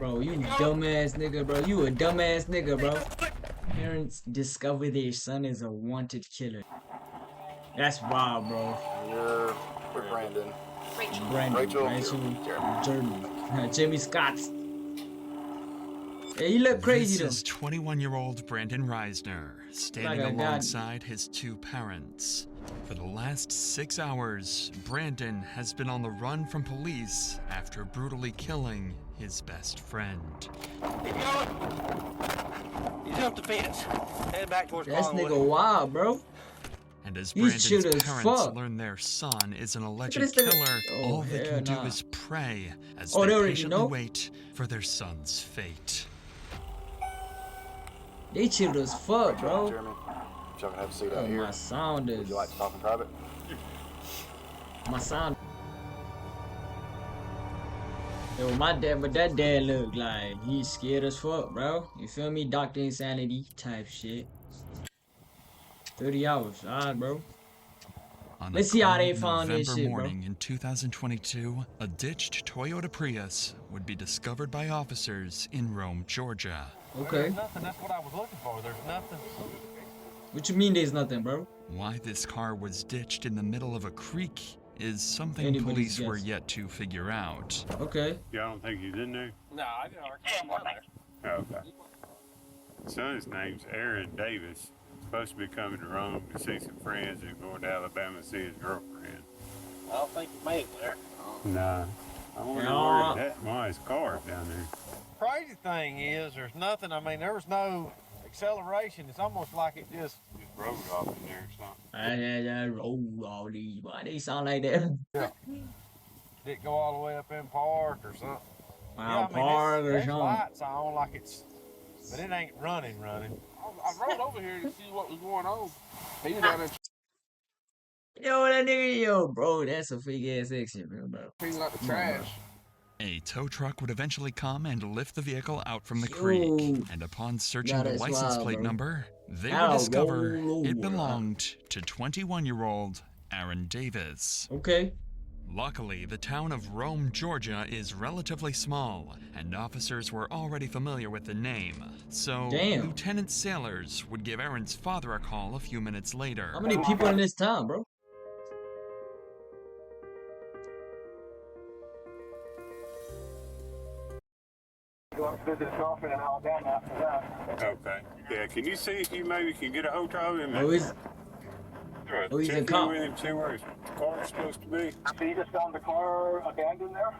Bro, you dumbass nigga, bro. You a dumbass nigga, bro. Parents discover their son is a wanted killer. That's wild, bro. You're with Brandon. Rachel, Jordan, Jimmy Scott. Yeah, he look crazy This though. is 21-year-old Brandon Risner, standing Like a god. alongside his two parents. For the last 6 hours, Brandon has been on the run from police after brutally killing his best friend. Keep going. You jumped the fence. Head back towards That's Longwood. nigga wild, bro. And as He's Brandon's chill as parents fuck. learn their son is an alleged this nigga. killer, Oh, all they hell can do nah. is pray as Oh, they they already patiently know? wait for their son's fate. They chilled as fuck, bro. Jeremy, y'all can have a seat Oh, out here. my sound is. Would you like to talk in private? My sound. Yo, my dad, but that dad look like he's scared as fuck, bro. You feel me? Dr. Insanity type shit. 30 hours, alright, bro. On Let's a see how they cold found this November shit, bro. morning in 2022, a ditched Toyota Prius would be discovered by officers in Rome, Georgia. Okay. There's nothing. That's what I was looking for. There's nothing. What you mean there's nothing, bro? Why this car was ditched in the middle of a creek is something Anybody's police were guess. yet to figure out. Okay. Y'all don't think he's in there? No, I didn't come down there. Oh, okay. Son's name's Aaron Davis. Supposed to be coming to Rome to see some friends and going to Alabama to see his girlfriend. I don't think you made it there. Nah. I wonder Yeah. why his car's down there. Crazy thing is, there's nothing. I mean, there was no acceleration. It's almost like it just Rode off in there or something. Oh, all these, why they sound like that? didn't go all the way up in park or something. Wow, park or there's something. lights on like it's, but it ain't running. I rode over here to see what was going on. He was down there Yo, that nigga, yo, bro, that's a fake ass action, bro. cleaning out the trash. A tow truck would eventually come and lift the vehicle out from the Yo. creek, and upon searching Nah, the that's license wild, plate bro. number, they Ow, would discover roll it over. belonged to 21-year-old Aaron Davis. Okay. Luckily, the town of Rome, Georgia is relatively small, and officers were already familiar with the name. So, Damn. Lieutenant Sailors would give Aaron's father a call a few minutes later. How many people in this town, bro? Go up to visit his girlfriend in Alabama after that. Okay. Yeah, can you see if you maybe can get a hotel in there? Oh, he's he's a Check in cop. with him, see where his car's supposed to be. So you just found the car abandoned there?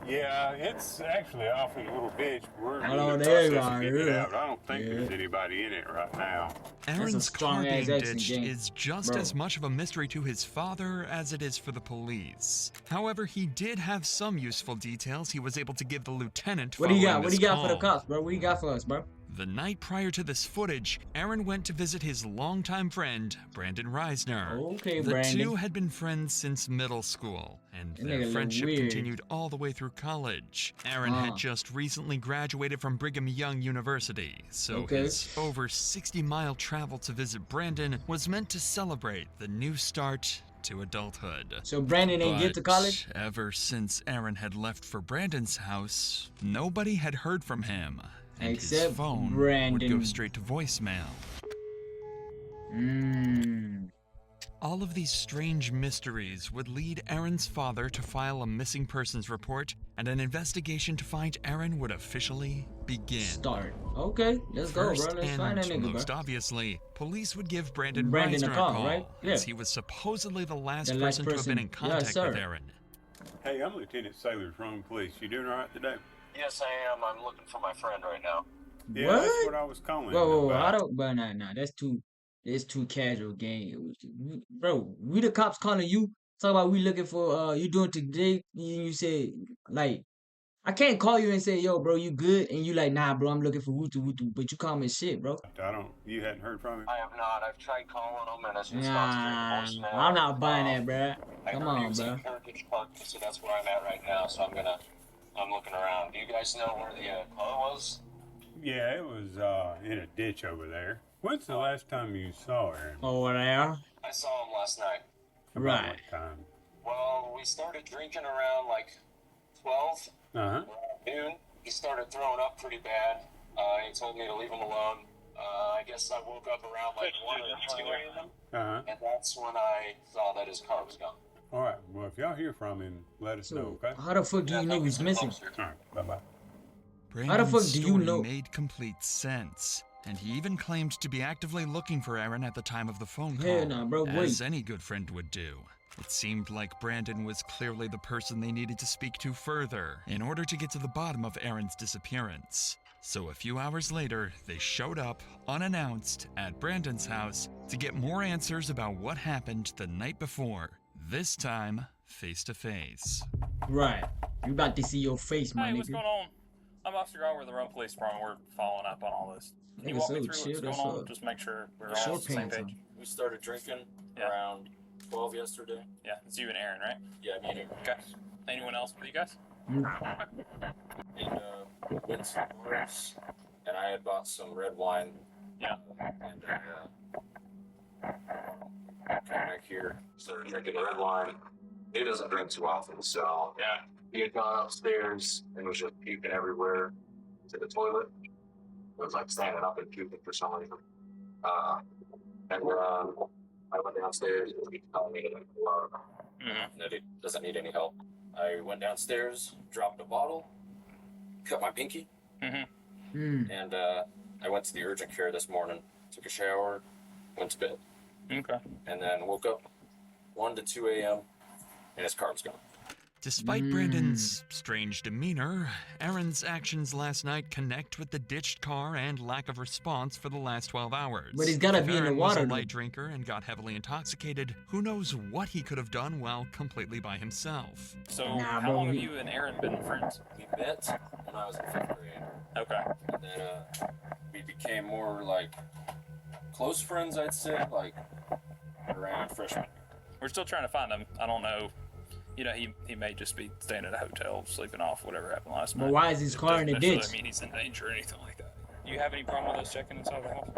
Yeah, it's actually off in a little ditch. We're in Hello, the there you process are, of getting it yeah. out. I don't think there's anybody in it right now. Aaron's car strong-ass being accent, ditched gang. is just Bro. as much of a mystery to his father as it is for the police. However, he did have some useful details he was able to give the lieutenant. What do you got? following What do this you got for the call. cops, bro? What do you got for us, bro? The night prior to this footage, Aaron went to visit his longtime friend, Brandon Risner. Okay, The Brandon. two had been friends since middle school, and That nigga their look friendship weird. continued all the way through college. Aaron had just recently graduated from Brigham Young University, so Okay. his over 60-mile travel to visit Brandon was meant to celebrate the new start to adulthood. So Brandon ain't get to But college? ever since Aaron had left for Brandon's house, nobody had heard from him, and Except his phone would Brandon. go straight to voicemail. All of these strange mysteries would lead Aaron's father to file a missing persons report, and an investigation to find Aaron would officially begin. Start. Okay, let's go, First, bro. Let's and find that nigga, most bro. obviously, police would give Brandon Brandon Risner a a call, call, right? Yeah. as he was supposedly the last The last person to have been in person. contact Yes, sir. with Aaron. Hey, I'm Lieutenant Sailors, Rome Police. You doing all right today? Yes, I am. I'm looking for my friend right now. Yeah, What? that's what I was calling Whoa, I about. don't, but nah, it's too casual, gang. Bro, we the cops calling you, talk about we looking for, you doing today, and you say, like, I can't call you and say, yo, bro, you good? And you like, nah, bro, I'm looking for Wutu, but you call me shit, bro. You hadn't heard from him? I have not. I've tried calling him, and it's just gone Nah, straight to voicemail. I'm not buying that, bro. I Come heard he on, was bro. in Heritage Park, so that's where I'm at right now. So I'm looking around. Do you guys know where the call was? Yeah, it was in a ditch over there. When's the last time you saw her? Over there. I saw him last night. About Right. what time? Well, we started drinking around like 12, Uh-huh. noon, he started throwing up pretty bad. He told me to leave him alone. I guess I woke up around like 1 or 2 a.m. Uh-huh. And that's when I saw that his car was gone. All right. Well, if y'all hear from him, let us know, okay? How the fuck do you know he's missing? All right. Bye-bye. Brandon's fuck do you story know? made complete sense, and he even claimed to be actively looking for Aaron at the time of the phone call, Hell nah, bro, as wait. any good friend would do. It seemed like Brandon was clearly the person they needed to speak to further in order to get to the bottom of Aaron's disappearance. So a few hours later, they showed up, unannounced, at Brandon's house to get more answers about what happened the night before, this time face to face. Right. You about to see your face, my Hey, what's nigga. going on? I'm Officer Guy with the Rome Police Department. We're following up on all this. Can you Nigga, walk me so through what's chill, going that's on? up. Just make sure we're all Short on the same pants page. on. We started drinking Yeah. around 12 yesterday. Yeah, it's you and Aaron, right? Yeah, me and Aaron. Okay. Anyone else with you guys? And went to some bars, and I had bought some red wine. Yeah. And came back here, started drinking red wine. He doesn't drink too often, so Yeah. he had gone upstairs and was just puking everywhere to the toilet. It was like standing up and puking for some reason. I went downstairs and he told me that he doesn't need any help. I went downstairs, dropped a bottle, cut my pinky, Mm-hmm. and I went to the urgent care this morning, took a shower, went to bed, Okay. and then woke up 1 to 2 a.m. and his car was gone. Despite Brandon's strange demeanor, Aaron's actions last night connect with the ditched car and lack of response for the last 12 hours. But he's gotta If be in the Aaron was water, a though. light drinker and got heavily intoxicated, who knows what he could have done while completely by himself. So, Nah, how bro, long have we- you and Aaron been friends? We met when I was in 5th grade, Okay. and then we became more like close friends, I'd say, like around freshman. We're still trying to find him. I don't know. You know, he may just be staying at a hotel, sleeping off whatever happened last night. But why is his It car in the doesn't necessarily ditch? mean he's in danger or anything like that. You have any problem with us checking inside the house?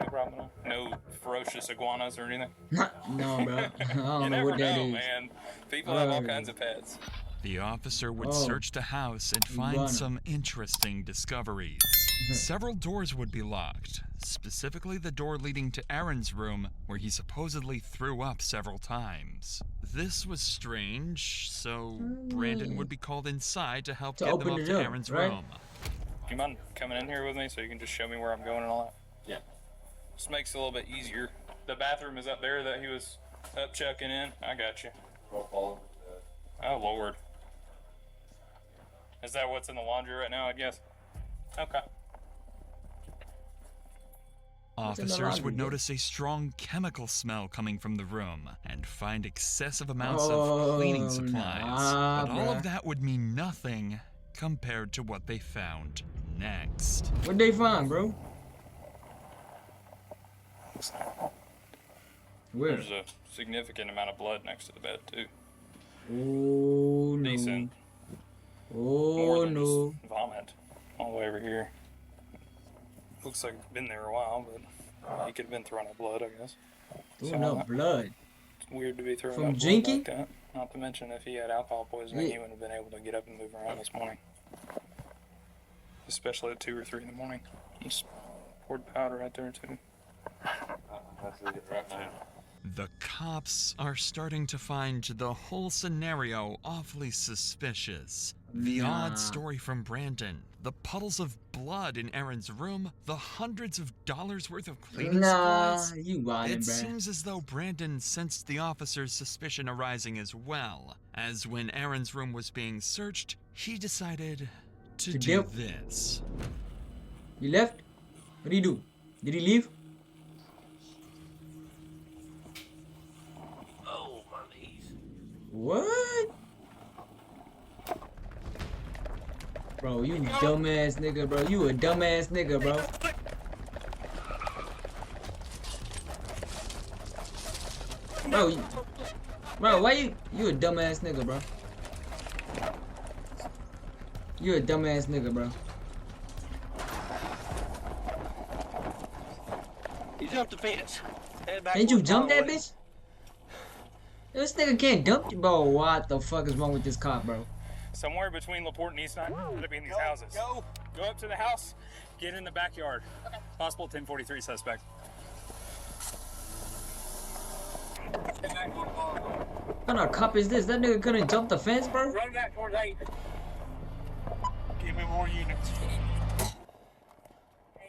No problem at all? No ferocious iguanas or anything? No, bro. I You don't know never what that know, is. man. People have all kinds of pets. The officer would Oh. search the house and find Iguana. some interesting discoveries. Several doors would be locked, specifically the door leading to Aaron's room, where he supposedly threw up several times. This was strange, so Brandon would be called inside to help To get them open up it to up, Aaron's right? room. Do you mind coming in here with me so you can just show me where I'm going and all that? Yeah. This makes it a little bit easier. The bathroom is up there that he was up checking in. I got you. All Oh, Lord. Is that what's in the laundry right now, I guess? Okay. Officers would laundry, notice a strong chemical smell coming from the room and find excessive amounts Oh, of cleaning supplies. nah, but all bruh. of that would mean nothing compared to what they found next. What'd they find, bro? Where? There's a significant amount of blood next to the bed, too. Oh, no. Decent. More Oh, than no. just vomit all the way over here. Looks like it's been there a while, but he could have been throwing up blood, I guess. Throwing up blood. It's weird to be throwing From up blood drinking? like that. Not to mention, if he had alcohol poisoning, Yeah. he wouldn't have been able to get up and move around this morning. Especially at 2 or 3 in the morning. Just poured powder right there, too. That's it right now. The cops are starting to find the whole scenario awfully suspicious. The Nah. odd story from Brandon, the puddles of blood in Aaron's room, the hundreds of dollars worth of cleaning Nah, supplies. you wildin', It bruh. seems as though Brandon sensed the officer's suspicion arising as well, as when Aaron's room was being searched, he decided to do dip? this. You left? What did he do? Did he leave? Oh, my knees. What? Bro, you dumbass nigga, bro. You a dumbass nigga, bro. Bro, why you a dumbass nigga, bro? You a dumbass nigga, bro. He jumped the fence. Headed back Ain't you towards jump that Broadway. bitch? This nigga can't dump you, bro. What the fuck is wrong with this cop, bro? Somewhere between LaPorte and Eastline, gotta be in these houses. Go up to the house, get in the backyard. Okay. Possible 1043 suspect. What kind of cop is this? That nigga couldn't jump the fence, bro? Run that towards 8. Give me more units.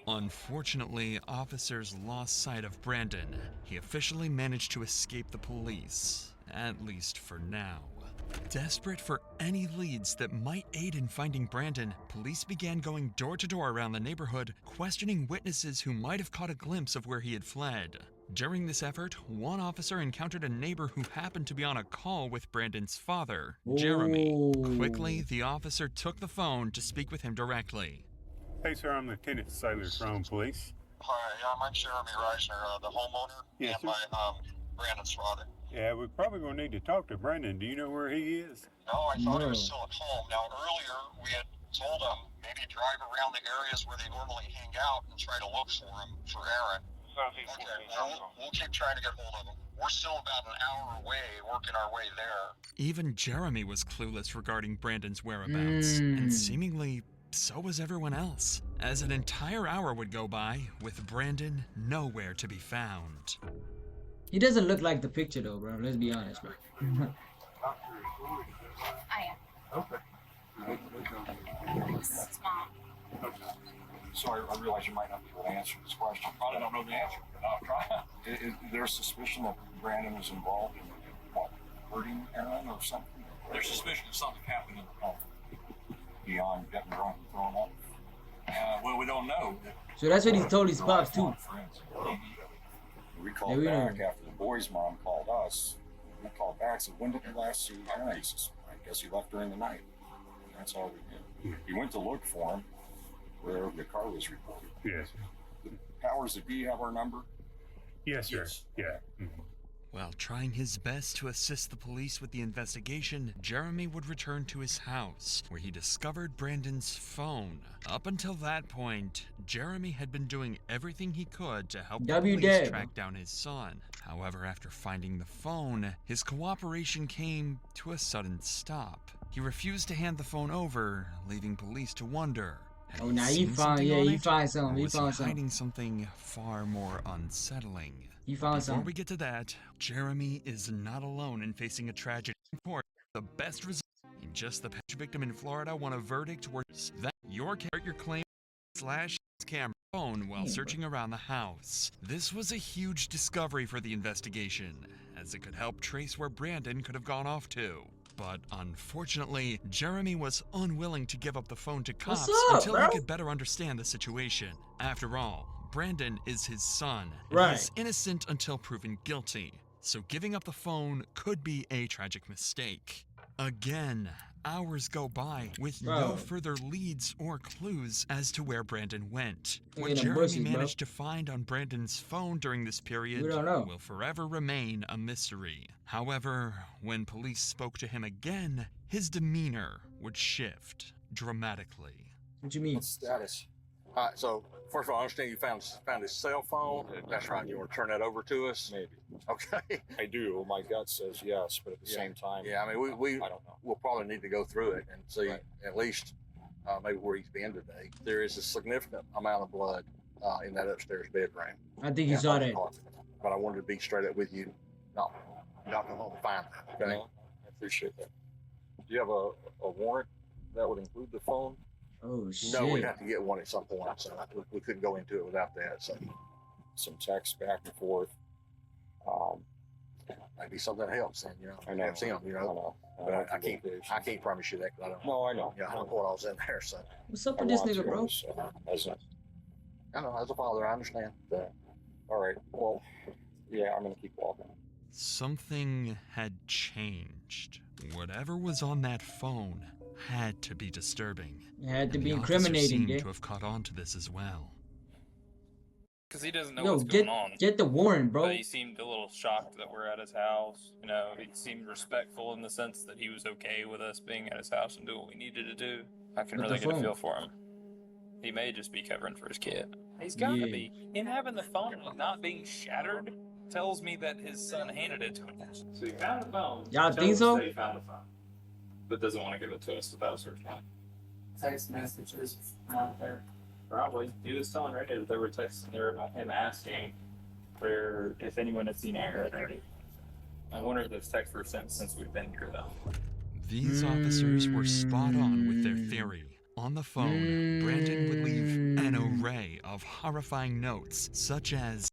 Unfortunately, officers lost sight of Brandon. He officially managed to escape the police, at least for now. Desperate for any leads that might aid in finding Brandon, police began going door to door around the neighborhood, questioning witnesses who might have caught a glimpse of where he had fled. During this effort, one officer encountered a neighbor who happened to be on a call with Brandon's father, Jeremy. Ooh. Quickly, the officer took the phone to speak with him directly. Hey, sir, I'm Lieutenant Sailor from Police. Hi, I'm Jeremy Risner, the homeowner, Yes, and sir. my Brandon's father. Yeah, we're probably going to need to talk to Brandon. Do you know where he is? No, I thought he was still at home. Now, earlier we had told him maybe drive around the areas where they normally hang out and try to look for him, for Aaron. Okay, we'll keep trying to get hold of him. We're still about an hour away, working our way there. Even Jeremy was clueless regarding Brandon's whereabouts, and seemingly so was everyone else, as an entire hour would go by with Brandon nowhere to be found. He doesn't look like the picture though, bro. Let's be honest, bro. I am. Okay. This is Mom. Okay. Sorry, I realize you might not be able to answer this question. I don't know the answer, but I'll try. Is there suspicion that Brandon was involved in what, hurting Aaron or something? There's suspicion that something happened in the home. Beyond getting drunk and throwing up? Well, we don't know. So that's what he told his pops too. We called back after the boy's mom called us. We called back and said, when did you last see Aaron? He says, I guess he left during the night. And that's all we did. He went to look for him where the car was reported. Yes. The powers that be have our number? Yes, sir. Yes. Yeah. While trying his best to assist the police with the investigation, Jeremy would return to his house, where he discovered Brandon's phone. Up until that point, Jeremy had been doing everything he could to help the police track down his son. However, after finding the phone, his cooperation came to a sudden stop. He refused to hand the phone over, leaving police to wonder. Oh, now he found, yeah, he found something. He found something. Hiding something far more unsettling. He found Before something. we get to that, Jeremy is not alone in facing a tragedy. The best result in just the past victim in Florida won a verdict worth that your claim / camera phone while searching around the house. This was a huge discovery for the investigation, as it could help trace where Brandon could have gone off to. But unfortunately, Jeremy was unwilling to give up the phone to cops until he could better understand the situation. After all, Brandon is his son. Right. He's innocent until proven guilty, so giving up the phone could be a tragic mistake. Again, hours go by with no further leads or clues as to where Brandon went. What Jeremy managed to find on Brandon's phone during this period will forever remain a mystery. However, when police spoke to him again, his demeanor would shift dramatically. What you mean? What's the status? All right, so first of all, I understand you found his cell phone. That's right. You want to turn that over to us? Maybe. Okay. I do. My gut says yes, but at the same time, Yeah, I mean, we I don't know. we'll probably need to go through it and see at least maybe where he's been today. There is a significant amount of blood in that upstairs bedroom. I think you saw that. But I wanted to be straight up with you. Not come home and find it. Okay. No, I appreciate that. Do you have a warrant that would include the phone? Oh shit. No, we'd have to get one at some point, so we couldn't go into it without that. So some text back and forth. Maybe something helps, then I know. Helps him, I know. But I can't promise you that because I don't. No, I know. Yeah, I don't know what I was in there. So What's up with this nigga, bro? I know, as a father, I understand. All right. Well, yeah, I'm gonna keep walking. Something had changed. Whatever was on that phone had to be disturbing. It had to And be the officer incriminating, seemed to have caught on to this as well. Because he doesn't know what's going on. Get the warrant, bro. But he seemed a little shocked that we're at his house. You know, he seemed respectful in the sense that he was okay with us being at his house and doing what we needed to do. I can really get a feel for him. He may just be covering for his kid. He's got to be. Him having the phone and not being shattered tells me that his son handed it to him. So he found the phone. Y'all think so? He found the phone. but doesn't want to give it to us without a search warrant. Text messages not there. Probably. He was telling Reddit that there were texts in there about him asking for if anyone had seen Aaron. I wonder if those texts were sent since we've been here, though. These officers were spot on with their theory. On the phone, Brandon would leave an array of horrifying notes, such as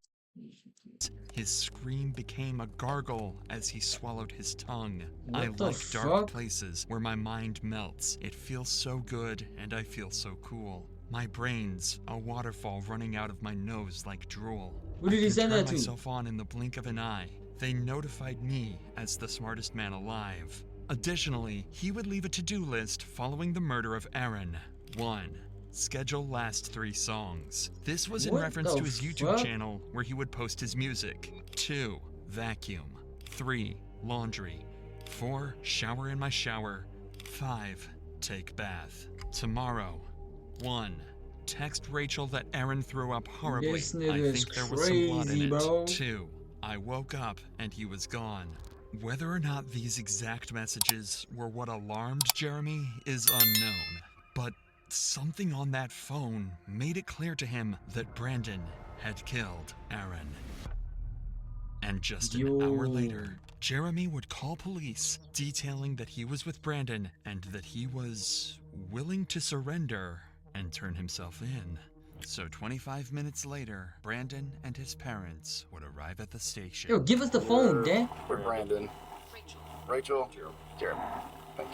his scream became a gargle as he swallowed his tongue. I like dark places where my mind melts. It feels so good and I feel so cool. My brain's a waterfall running out of my nose like drool. Who did he send that to? I can turn myself on in the blink of an eye. They notified me as the smartest man alive. Additionally, he would leave a to-do list following the murder of Aaron. 1. Schedule last 3 songs. This was in reference to his YouTube channel where he would post his music. 2. Vacuum. 3. Laundry. 4. Shower in my shower. 5. Take bath. Tomorrow. 1. Text Rachel that Aaron threw up horribly. This I nigga's think there was some blood in crazy, it. bro. 2. I woke up and he was gone. Whether or not these exact messages were what alarmed Jeremy is unknown, but something on that phone made it clear to him that Brandon had killed Aaron. And just an hour later, Jeremy would call police, detailing that he was with Brandon and that he was willing to surrender and turn himself in. So 25 minutes later, Brandon and his parents would arrive at the station. Yo, give us the phone, Dan. We're Brandon. Rachel. Jeremy. Thank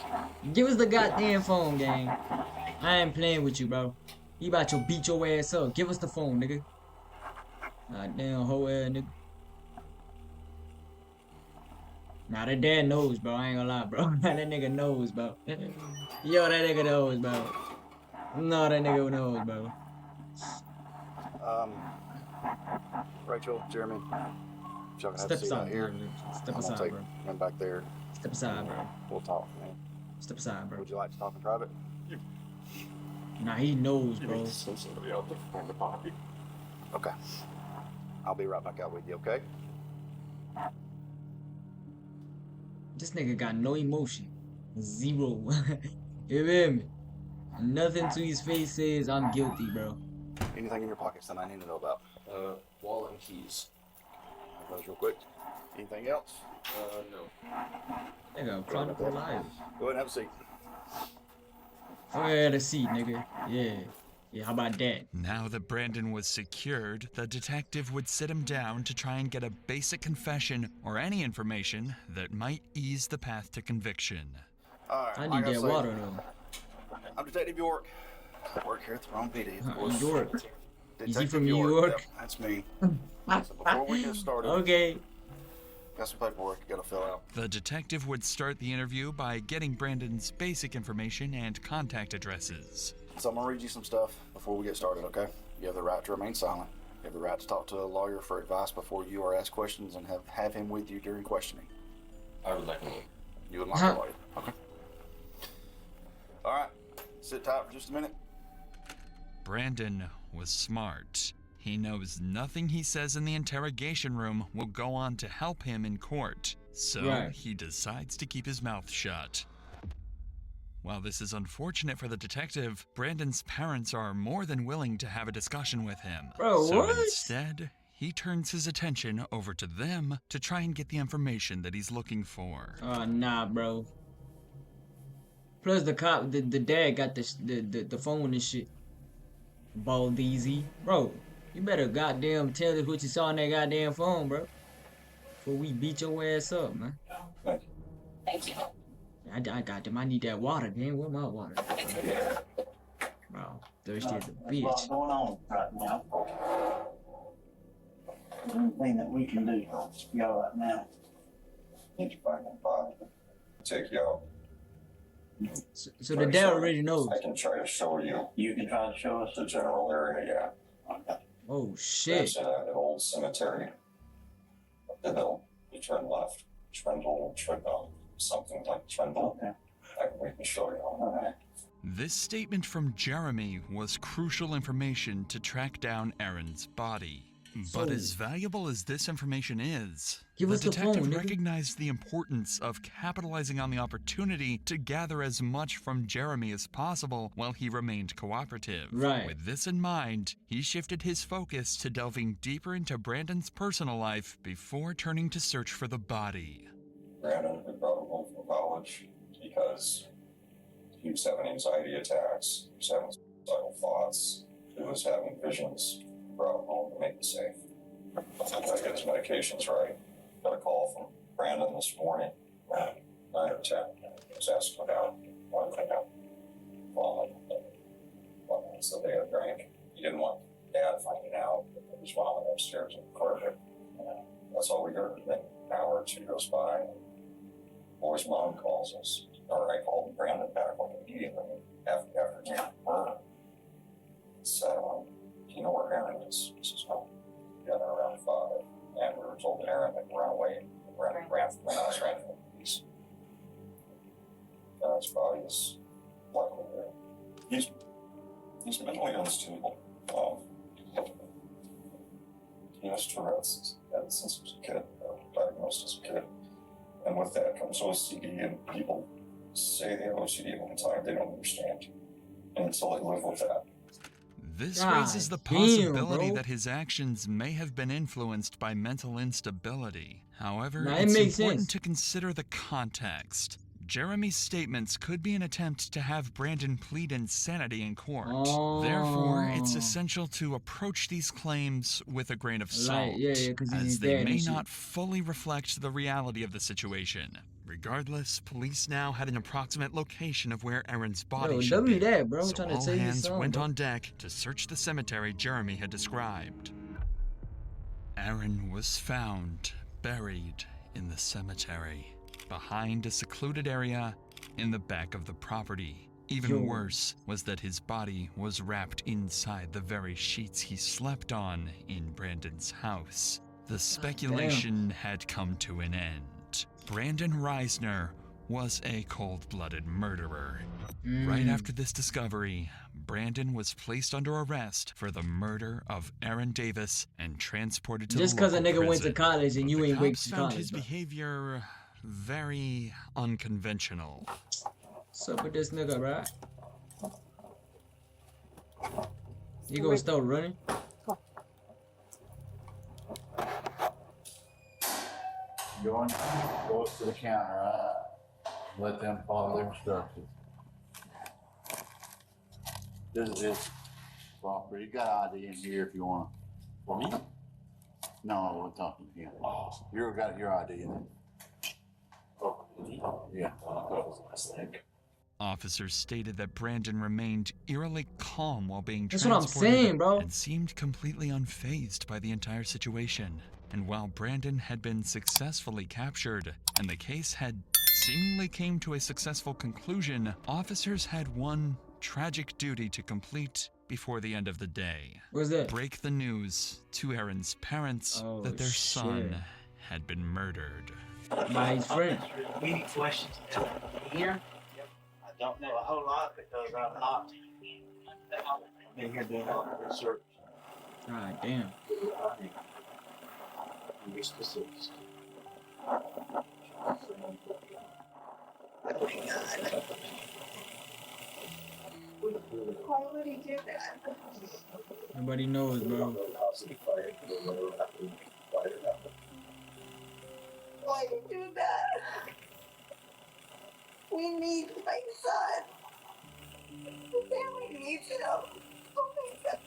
you. Give us the goddamn phone, gang. I ain't playing with you, bro. He about to beat your ass up. Give us the phone, nigga. Goddamn whole ass nigga. Nah, that dad knows, bro. I ain't gonna lie, bro. That nigga knows, bro. Yo, that nigga knows, bro. No, that nigga knows, bro. Rachel, Jeremy, y'all can have a seat out here. Step aside, bro. Run back there. Step aside, bro. We'll talk, man. Step aside, bro. Would you like to talk in private? Nah, he knows, bro. Okay. I'll be right back out with you, okay? This nigga got no emotion. 0. You hear me? Nothing to his face says I'm guilty, bro. Anything in your pockets that I need to know about? Wallet and keys. Those real quick. Anything else? No. Nigga, chronicle life. Go ahead and have a seat. Go ahead, have a seat, nigga. Yeah. Yeah, how about that? Now that Brandon was secured, the detective would sit him down to try and get a basic confession or any information that might ease the path to conviction. Alright, I need that water, though. I'm Detective York. I work here at the wrong PD, of course. York. Is he Detective from New York? Yep, that's me. So before we get started, okay. got some paperwork you gotta fill out. The detective would start the interview by getting Brandon's basic information and contact addresses. So I'm gonna read you some stuff before we get started, okay? You have the right to remain silent. You have the right to talk to a lawyer for advice before you are asked questions and have him with you during questioning. I would like a lawyer. You would like a lawyer. Okay. Alright. Sit tight for just a minute. Brandon was smart. He knows nothing he says in the interrogation room will go on to help him in court, so he decides to keep his mouth shut. While this is unfortunate for the detective, Brandon's parents are more than willing to have a discussion with him. Bro, so what? instead, he turns his attention over to them to try and get the information that he's looking for. Oh, nah, bro. Plus the cop, the dad got the phone and shit. Bald easy. Bro, you better goddamn tell us what you saw on that goddamn phone, bro. Before we beat your ass up, man. Thank you. I got them. I need that water, man. Where my water? Bro, thirsty as a bitch. What's going on right now? Anything that we can do for y'all right now? Get you back on fire. Take you out. So the dad already knows. I can try to show you. You can try to show us The general area, yeah. Okay. Oh shit. That's an old cemetery. Up the hill. You turn left. Trendle, something like Trendle. Okay. We can show you all that. This statement from Jeremy was crucial information to track down Aaron's body. But as valuable as this information is, give the us the detective phone, nigga. recognized the importance of capitalizing on the opportunity to gather as much from Jeremy as possible while he remained cooperative. Right. With this in mind, he shifted his focus to delving deeper into Brandon's personal life before turning to search for the body. Brandon had brought him home from college because he was having anxiety attacks, he was having suicidal thoughts, he was having visions. Brought him home to make him safe. Got to get his medications right. Got a call from Brandon this morning at 9 or 10. He was asking about one thing out. Vomiting. So they had a drink. He didn't want Dad finding out that there was vomiting upstairs in the corridor. That's all we heard. Then an hour or two goes by. And boy's mom calls us. Or I called Brandon back like immediately after getting murdered. So, you know where Aaron is? This is home. Together around 5. And we were told that Aaron had run away. Ran from the house, ran from the police. His body is luckily there. He's mentally unstable. He has Tourette's since he was a kid, diagnosed as a kid. And with that comes OCD, and people say they have OCD all the time. They don't understand until they live with that. This raises the possibility that his actions may have been influenced by mental instability. However, it's important to consider the context. Jeremy's statements could be an attempt to have Brandon plead insanity in court. Therefore, it's essential to approach these claims with a grain of salt, as they may not fully reflect the reality of the situation. Regardless, police now had an approximate location of where Aaron's body should be, so all hands went on deck to search the cemetery Jeremy had described. Aaron was found buried in the cemetery, behind a secluded area in the back of the property. Even worse was that his body was wrapped inside the very sheets he slept on in Brandon's house. The speculation had come to an end. Brandon Risner was a cold-blooded murderer. Right after this discovery, Brandon was placed under arrest for the murder of Aaron Davis and transported to just the local because a nigga prison. went to college and you ain't went to found college. his behavior very unconventional. What's up with this nigga, right? You gonna start running? Go up to the counter, right? Let them follow their instructions. This is his property. You got ID in here if you want. For me? No, we're talking to him. You got your ID in there. Oh, yeah. Officers stated that Brandon remained eerily calm while being That's what I'm transported saying, bro. and seemed completely unfazed by the entire situation. And while Brandon had been successfully captured and the case had seemingly came to a successful conclusion, officers had one tragic duty to complete before the end of the day. What's that? Break the news to Aaron's parents that their son had been murdered. My friend. Any questions here? Yep. I don't know a whole lot because I'm not been here doing all the research. God damn. Be specific. Why would he do that? Nobody knows, bro. Why did you do that? We need my son. The family needs him. Oh my God.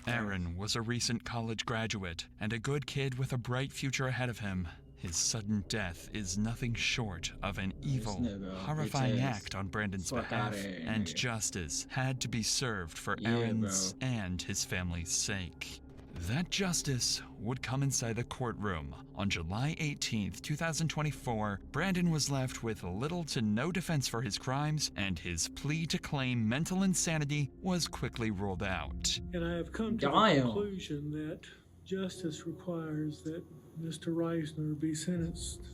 Aaron was a recent college graduate and a good kid with a bright future ahead of him. His sudden death is nothing short of an evil, horrifying act on Brandon's behalf, and justice had to be served for Aaron's and his family's sake. That justice would come inside the courtroom. On July 18th, 2024, Brandon was left with little to no defense for his crimes, and his plea to claim mental insanity was quickly ruled out. And I have come to the conclusion that justice requires that Mr. Risner be sentenced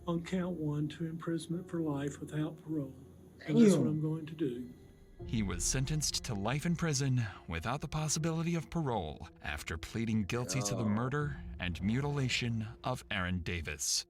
on count 1 to imprisonment for life without parole. And that's what I'm going to do. He was sentenced to life in prison without the possibility of parole after pleading guilty to the murder and mutilation of Aaron Davis.